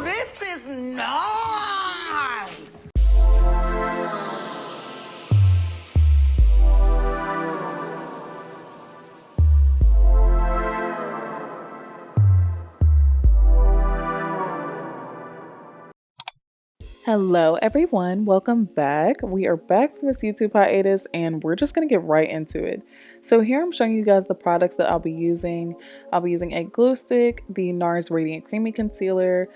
This is nice. Hello everyone, welcome back. We are back from this YouTube hiatus and we're just gonna get right into it. So here I'm showing you guys the products that I'll be using. I'll be using a glue stick, the NARS Radiant Creamy Concealer,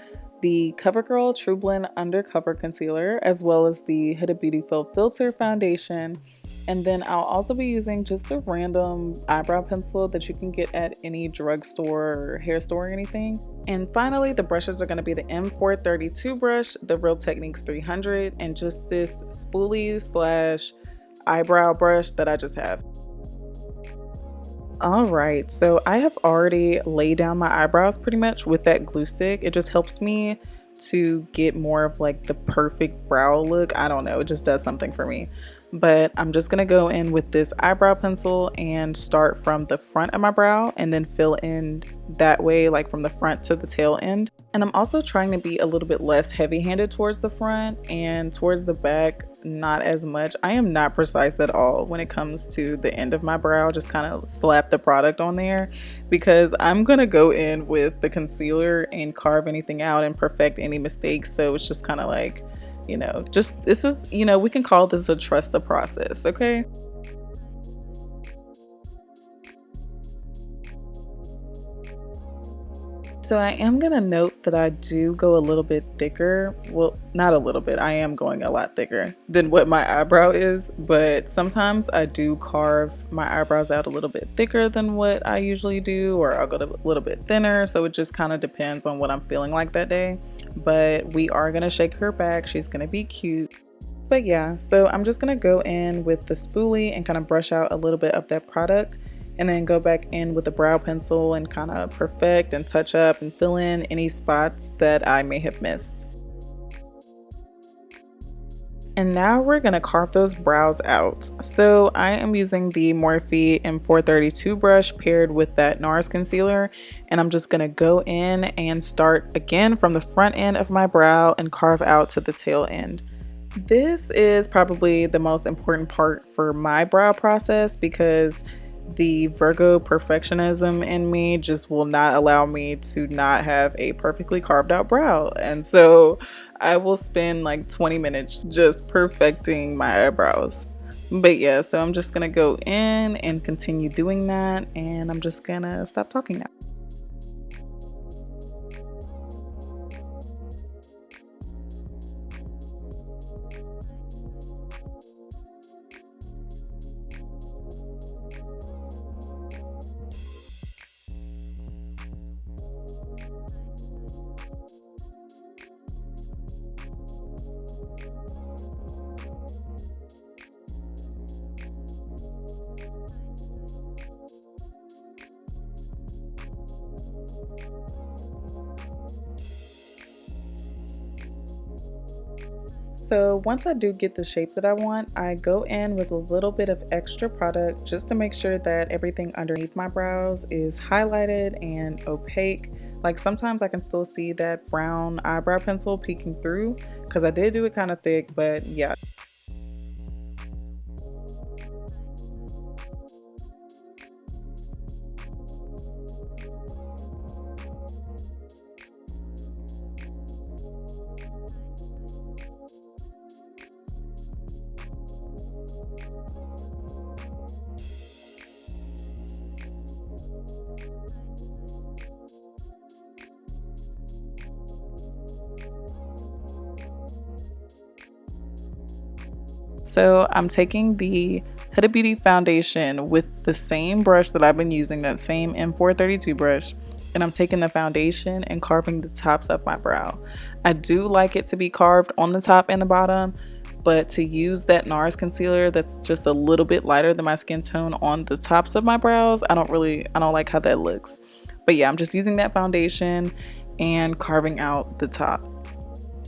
the CoverGirl True Blend Undercover Concealer, as well as the Huda Beauty Faux Filter Foundation. And then I'll also be using just a random eyebrow pencil that you can get at any drugstore or hair store or anything. And finally, the brushes are going to be the M432 brush, the Real Techniques 300, and just this spoolie slash eyebrow brush that I just have. Alright, so I have already laid down my eyebrows pretty much with that glue stick. It just helps me to get more of like the perfect brow look. I don't know, it just does something for me. But I'm just gonna go in with this eyebrow pencil and start from the front of my brow and then fill in that way, like from the front to the tail end. And I'm also trying to be a little bit less heavy-handed towards the front, and towards the back not as much. I am not precise at all when it comes to the end of my brow. Just kind of slap the product on there because I'm gonna go in with the concealer and carve anything out and perfect any mistakes. So it's just kind of like, you know, just this is, you know, we can call this a trust the process, okay? So I am gonna note that I do go a little bit thicker. Well, not a little bit, I am going a lot thicker than what my eyebrow is, but sometimes I do carve my eyebrows out a little bit thicker than what I usually do, or I'll go a little bit thinner. So it just kind of depends on what I'm feeling like that day. But we are gonna shake her back. She's gonna be cute. But yeah, so I'm just gonna go in with the spoolie and kind of brush out a little bit of that product, and then go back in with the brow pencil and kind of perfect and touch up and fill in any spots that I may have missed. And now we're gonna carve those brows out. So I am using the Morphe M432 brush paired with that NARS concealer, and I'm just gonna go in and start again from the front end of my brow and carve out to the tail end. This is probably the most important part for my brow process because the Virgo perfectionism in me just will not allow me to not have a perfectly carved out brow. And so I will spend like 20 minutes just perfecting my eyebrows. But yeah, so I'm just gonna go in and continue doing that, and I'm just gonna stop talking now. So once I do get the shape that I want, I go in with a little bit of extra product just to make sure that everything underneath my brows is highlighted and opaque. Like sometimes I can still see that brown eyebrow pencil peeking through because I did do it kind of thick, but yeah. So I'm taking the Huda Beauty foundation with the same brush that I've been using, that same M432 brush, and I'm taking the foundation and carving the tops of my brow. I do like it to be carved on the top and the bottom, but to use that NARS concealer that's just a little bit lighter than my skin tone on the tops of my brows, I don't like how that looks. But yeah, I'm just using that foundation and carving out the top.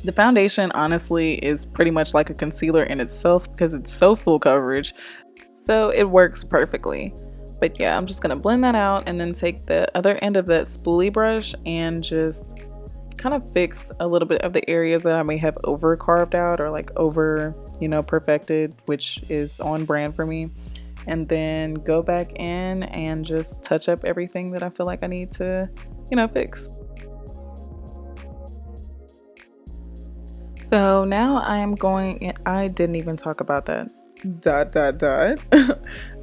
The foundation honestly is pretty much like a concealer in itself because it's so full coverage, so it works perfectly. But yeah, I'm just gonna blend that out and then take the other end of that spoolie brush and just kind of fix a little bit of the areas that I may have over carved out or like over, you know, perfected, which is on brand for me. And then go back in and just touch up everything that I feel like I need to, you know, fix. So now I didn't even talk about that. Dot, dot, dot.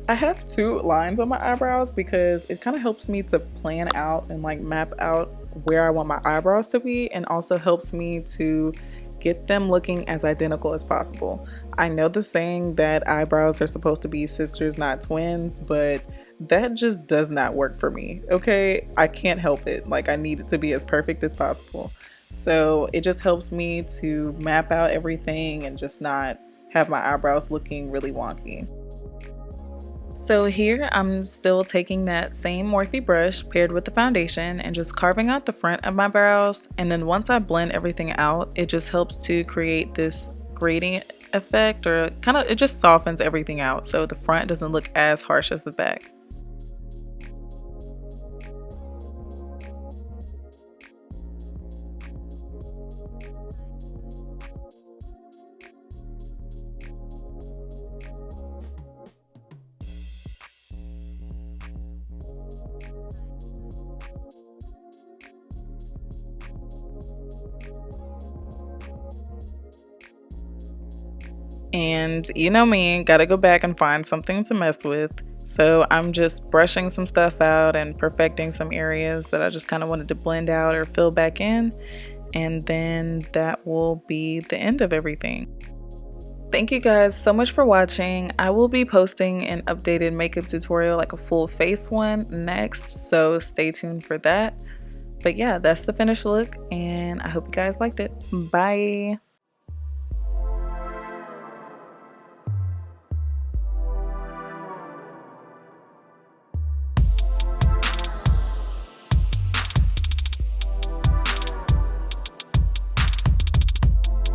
I have two lines on my eyebrows because it kind of helps me to plan out and like map out where I want my eyebrows to be, and also helps me to get them looking as identical as possible. I know the saying that eyebrows are supposed to be sisters, not twins, but that just does not work for me. Okay, I can't help it. Like, I need it to be as perfect as possible. So it just helps me to map out everything and just not have my eyebrows looking really wonky. So here I'm still taking that same Morphe brush paired with the foundation and just carving out the front of my brows. And then once I blend everything out, it just helps to create this gradient effect, or kind of, it just softens everything out so the front doesn't look as harsh as the back. And you know me, gotta go back and find something to mess with. So I'm just brushing some stuff out and perfecting some areas that I just kind of wanted to blend out or fill back in. And then that will be the end of everything. Thank you guys so much for watching. I will be posting an updated makeup tutorial, like a full face one, next. So stay tuned for that. But yeah, that's the finished look, and I hope you guys liked it. Bye.